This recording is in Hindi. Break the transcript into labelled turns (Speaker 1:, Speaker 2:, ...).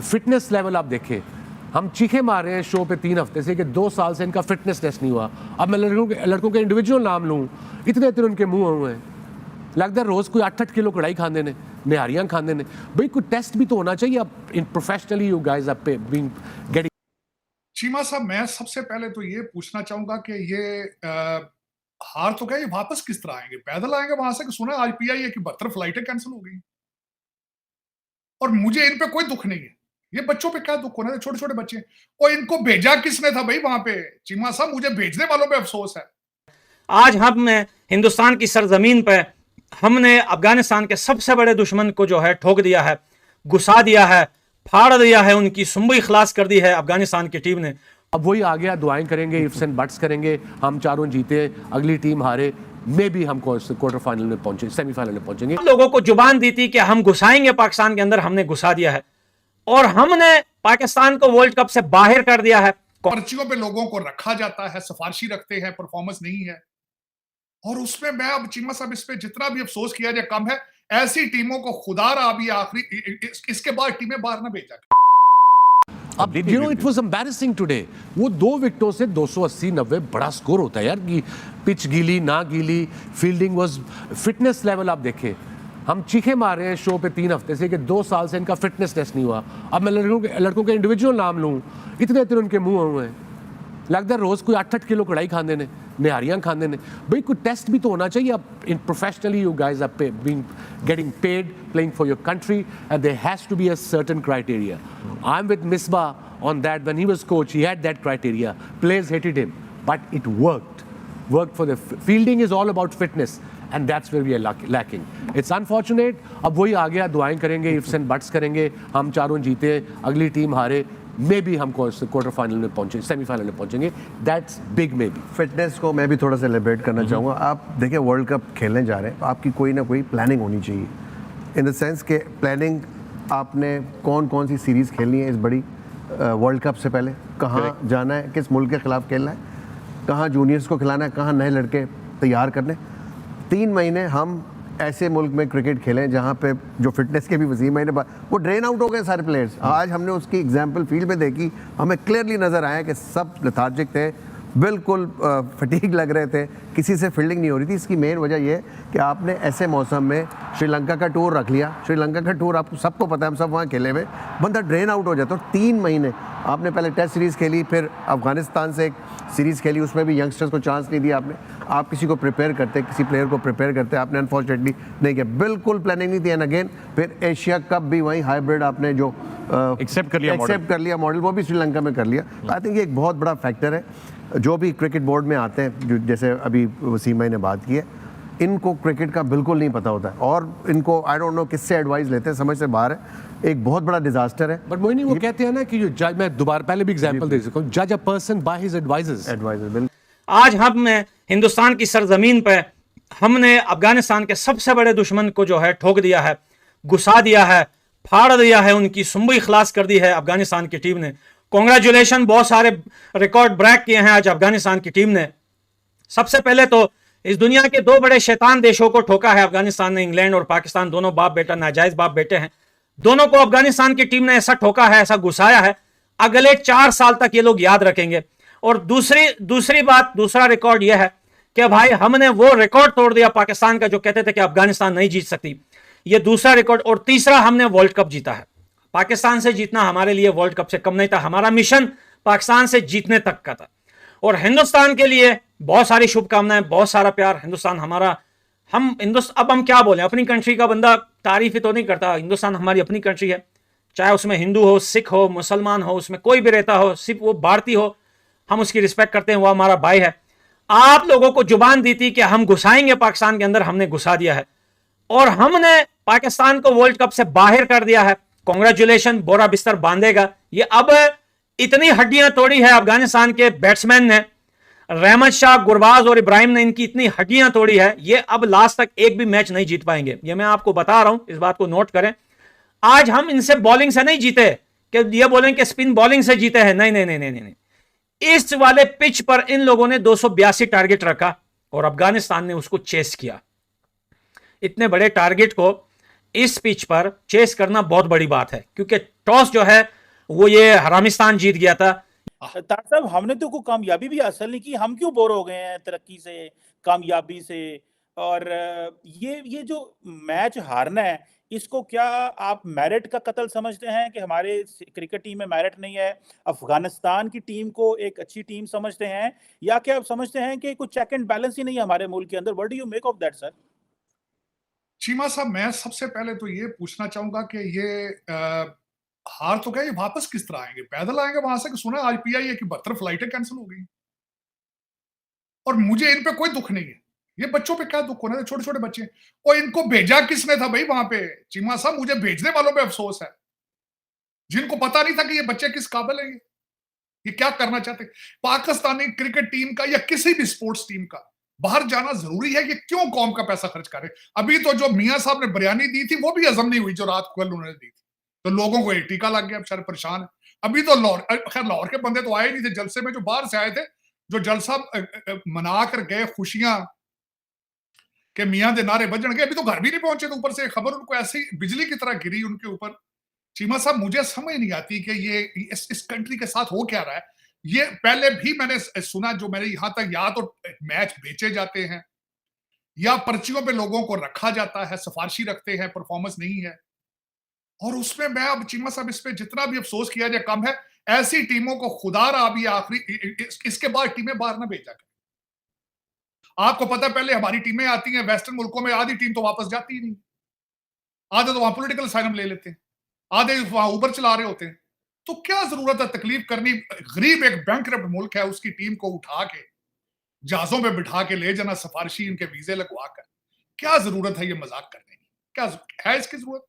Speaker 1: फिटनेस लेवल आप देखें, हम चीखे मार रहे हैं शो पे 3 हफ्ते से कि 2 साल से इनका फिटनेस टेस्ट नहीं हुआ। अब मैं लड़कों के इंडिविजुअल नाम लूँ, इतने इतने उनके मुंह हुए हैं, लगता है रोज कोई 8-8 किलो कढ़ाई खाते ने, निहारियां खाते ने। भाई कोई टेस्ट भी तो होना चाहिए। अब in professionally you guys are being getting.
Speaker 2: Cheema sahab, मैं सबसे पहले तो ये पूछना चाहूंगा कि ये हार तो गए, ये वापस किस तरह आएंगे? पैदल आएंगे वहां से? कि सुना आज पीआईए की 72 फ्लाइटें कैंसिल हो गई और मुझे इन पे कोई दुख नहीं है। ये बच्चों पे क्या दुख होना है? छोटे छोटे बच्चे। और इनको भेजा किसने था भाई वहां पे? चीमा साहब, मुझे भेजने वालों पे अफसोस है।
Speaker 3: आज हम हिंदुस्तान की सरजमीन पर हमने अफगानिस्तान के सबसे बड़े दुश्मन को जो है ठोक दिया है, घुसा दिया है, फाड़ दिया है, उनकी सुंबई खलास कर दी है अफगानिस्तान की टीम ने।
Speaker 1: अब वही आ गया, दुआएं करेंगे, इफ्स एंड बट्स करेंगे, हम चारों जीते, अगली टीम हारे, मे भी हम क्वार्टर फाइनल में पहुंचे, सेमीफाइनल में पहुंचेंगे।
Speaker 3: लोगों को जुबान दी थी कि हम घुसाएंगे पाकिस्तान के अंदर, हमने घुसा दिया है और हमने पाकिस्तान को वर्ल्ड कप से बाहर कर दिया है।
Speaker 2: पर्चियों पे लोगों को रखा जाता है, सिफारिशी रखते हैं, परफॉर्मेंस नहीं है। और उसमें मैं अब चीमा साहब इस पे जितना भी अफसोस किया जाए कम है। ऐसी टीमों को खुदारा अभी आखिरी इसके बाद टीमें बाहर ना भेजा।
Speaker 1: अब you know it was embarrassing today. वो 2 विकेटों से 280-90 बड़ा स्कोर होता है यार। कि पिच गीली ना गीली, फील्डिंग वाज, फिटनेस लेवल आप देखें, हम चीखे मार रहे हैं शो पे 3 हफ्ते से कि 2 साल से इनका फिटनेस टेस्ट नहीं हुआ। अब मैं लड़कों के इंडिविजुअल नाम लूँ, इतने इतने उनके मुंह हुए हैं, लगता है रोज कोई 8-8 किलो कढ़ाई खाते ने, निहारियां खाते ने। भाई कोई टेस्ट भी तो होना चाहिए। अब in professionally you guys are being getting paid, playing for your country, and there has to be a certain criteria. I am with Misbah on that. When he was coach, he had that criteria. Players hated him, but it worked for the fielding is all about fitness, and that's where we are lacking. It's unfortunate. अब वही आ गया, दुआएं करेंगे, ifs and buts करेंगे, हम चारों जीते, अगली टीम हारे, मे भी हम क्वार्टर फाइनल में पहुंचे, सेमीफाइनल में पहुंचेंगे। That's big may be.
Speaker 4: Fitness को मैं भी थोड़ा सा एलिब्रेट करना चाहूँगा। आप देखिए, वर्ल्ड कप खेलने जा रहे हैं, आपकी कोई ना कोई प्लानिंग होनी चाहिए, इन द सेंस के प्लानिंग आपने कौन कौन सी सीरीज़ खेलनी है इस बड़ी वर्ल्ड कप से पहले, कहाँ जाना है, किस मुल्क के खिलाफ खेलना है, कहाँ जूनियर्स को खिलाना है, कहाँ नए लड़के तैयार करने। 3 महीने हम ऐसे मुल्क में क्रिकेट खेलें जहाँ पे जो फिटनेस के भी वसी महीने बाद वो ड्रेन आउट हो गए सारे प्लेयर्स। आज हमने उसकी एग्जांपल फील्ड में देखी, हमें क्लियरली नज़र आया कि सब लेथार्जिक थे, बिल्कुल फटीग लग रहे थे, किसी से फील्डिंग नहीं हो रही थी। इसकी मेन वजह यह है कि आपने ऐसे मौसम में श्रीलंका का टूर रख लिया। श्रीलंका का टूर आपको सबको पता है, हम सब वहाँ खेले हुए, बंदा ड्रेन आउट हो जाता है। और 3 महीने आपने पहले टेस्ट सीरीज़ खेली, फिर अफगानिस्तान से एक सीरीज़ खेली, उसमें भी यंगस्टर्स को चांस नहीं दिया आपने। आप किसी को प्रिपेयर करते, किसी प्लेयर को प्रिपेयर करते, आपने अनफॉर्चुनेटली नहीं किया, बिल्कुल प्लानिंग नहीं थी। एंड अगेन फिर एशिया कप भी वही हाइब्रिड आपने जो एक्सेप्ट कर लिया मॉडल, वो भी श्रीलंका में कर लिया। आई थिंक ये एक बहुत बड़ा फैक्टर है। जो भी क्रिकेट बोर्ड में आते हैं, जो जैसे अभी वसीम भाई ने बात की है, इनको क्रिकेट का बिल्कुल नहीं पता होता है और इनको आई डोंट नो किससे एडवाइस लेते हैं, समझ से बाहर है। एक बहुत बड़ा डिजास्टर है।
Speaker 1: बट मोइनी, वो कहते हैं ना कि जज, मैं दोबारा पहले भी एग्जांपल दे सकता हूं, जज a person by his advisers.
Speaker 4: बिल्कुल।
Speaker 3: आज हम हिंदुस्तान की सरजमीन पर हमने अफगानिस्तान के सबसे बड़े दुश्मन को जो है ठोक दिया है, घुसा दिया है, फाड़ दिया है, उनकी सुंबई खलास कर दी है अफगानिस्तान की टीम ने। कांग्रेचुलेशन, बहुत सारे रिकॉर्ड ब्रेक किए हैं आज अफगानिस्तान की टीम ने। सबसे पहले तो इस दुनिया के 2 बड़े शैतान देशों को ठोका है अफगानिस्तान ने। इंग्लैंड और पाकिस्तान दोनों बाप बेटा, नाजायज बाप बेटे हैं। दोनों को अफगानिस्तान की टीम ने ऐसा ठोका है, ऐसा घुसाया है, अगले 4 साल तक ये लोग याद रखेंगे। और दूसरी बात, दूसरा रिकॉर्ड यह है कि भाई हमने वो रिकॉर्ड तोड़ दिया पाकिस्तान का जो कहते थे कि अफगानिस्तान नहीं जीत सकती। ये दूसरा रिकॉर्ड। और तीसरा, हमने वर्ल्ड कप जीता है। पाकिस्तान से जीतना हमारे लिए वर्ल्ड कप से कम नहीं था। हमारा मिशन पाकिस्तान से जीतने तक का था। और हिंदुस्तान के लिए बहुत सारी शुभकामनाएं, बहुत सारा प्यार। हिंदुस्तान हमारा, अब हम क्या बोलें, अपनी कंट्री का बंदा तारीफ ही तो नहीं करता। हिंदुस्तान हमारी अपनी कंट्री है, चाहे उसमें हिंदू हो, सिख हो, मुसलमान हो, उसमें कोई भी रहता हो, सिर्फ वो भारतीय हो, हम उसकी रिस्पेक्ट करते हैं, वो हमारा भाई है। आप लोगों को जुबान दी थी कि हम घुसाएंगे पाकिस्तान के अंदर, हमने घुसा दिया है और हमने पाकिस्तान को वर्ल्ड कप से बाहर कर दिया है। कांग्रेचुलेशन, बोरा बिस्तर बांधेगा। ये अब इतनी हड्डियां तोड़ी है अफगानिस्तान के बैट्समैन ने, रहमत शाह, गुरबाज और इब्राहिम ने इनकी इतनी हड्डियां तोड़ी है, ये अब लास्ट तक एक भी मैच नहीं जीत पाएंगे। ये मैं आपको बता रहा हूं, इस बात को नोट करें। आज हम इनसे बॉलिंग से नहीं जीते कि ये बोलें कि स्पिन बॉलिंग से जीते हैं, नहीं नहीं नहीं नहीं नहीं। इस वाले पिच पर इन लोगों ने 282 टारगेट रखा और अफगानिस्तान ने उसको चेस किया। इतने बड़े टारगेट को इस पिच पर चेस करना बहुत बड़ी बात है, क्योंकि टॉस जो है वो ये हरामिस्तान जीत गया था।
Speaker 5: तार साहब, हमने तो कोई कामयाबी भी हासिल नहीं की, हम क्यों बोर हो गए हैं तरक्की से, कामयाबी से? और ये जो मैच हारना है, इसको क्या आप मेरिट का कत्ल समझते हैं कि हमारे क्रिकेट टीम में मेरिट नहीं है, अफगानिस्तान की टीम को एक अच्छी टीम समझते हैं, या क्या आप समझते हैं कि कुछ चेक एंड बैलेंस ही नहीं है हमारे मुल्क के अंदर? What do you make of that sir?
Speaker 2: Cheema sahab, मैं सबसे पहले तो ये पूछना चाहूंगा कि ये हार तो क्या, ये वापस किस तरह आएंगे? पैदल आएंगे वहां से? कि सुना आज पीआईए की 72 फ्लाइटें कैंसिल हो गई। और मुझे इन पे कोई दुख नहीं है, ये बच्चों पे क्या दुख होना है, छोटे छोटे बच्चे। और इनको भेजा किसने था भाई वहां पे? चीमा साहब, मुझे भेजने वालों पे अफसोस है, जिनको पता नहीं था कि ये बच्चे किस काबिल है, ये क्या करना चाहते। पाकिस्तानी क्रिकेट टीम का या किसी भी स्पोर्ट्स टीम का बाहर जाना जरूरी है? ये क्यों कौम का पैसा खर्च करे? अभी तो जो मियां साहब ने बिरयानी दी थी वो भी हजम नहीं हुई जो रात को कल उन्होंने दी थी, तो लोगों को एक टीका लग गया, बेचारे परेशान है। अभी तो लाहौर, खैर लाहौर के बंदे तो आए नहीं थे जलसे में, जो बाहर से आए थे, जो जलसा मना कर गए, खुशियां के मियां दे नारे बजन गए, अभी तो घर भी नहीं पहुंचे, तो ऊपर से खबर उनको ऐसे ही बिजली की तरह गिरी उनके ऊपर। चीमा साहब, मुझे समझ नहीं आती कि ये इस कंट्री के साथ हो क्या रहा है। ये पहले भी मैंने सुना, जो मैंने यहां तक, या तो मैच बेचे जाते हैं या पर्चियों पे लोगों को रखा जाता है, सिफारशी रखते हैं, परफॉर्मेंस नहीं है। और उसमें मैं अब चीमा साहब इस पे जितना भी अफसोस किया जाए कम है। ऐसी टीमों को खुदा रहा भी आखिरी इसके बाद टीमें बाहर ना भेजा करें। आपको पता है पहले हमारी टीमें आती हैं वेस्टर्न मुल्कों में, आधी टीम तो वापस जाती ही नहीं, आधे तो वहां पॉलिटिकल असाइलम ले लेते हैं, आधे वहां ऊबर चला रहे होते हैं। तो क्या जरूरत है तकलीफ करनी? गरीब एक बैंकरप्ट मुल्क है, उसकी टीम को उठा के जहाजों पे बिठा के ले जाना, सिफारशी इनके वीजे लगवा कर। क्या जरूरत है ये मजाक करने की? क्या है इसकी जरूरत?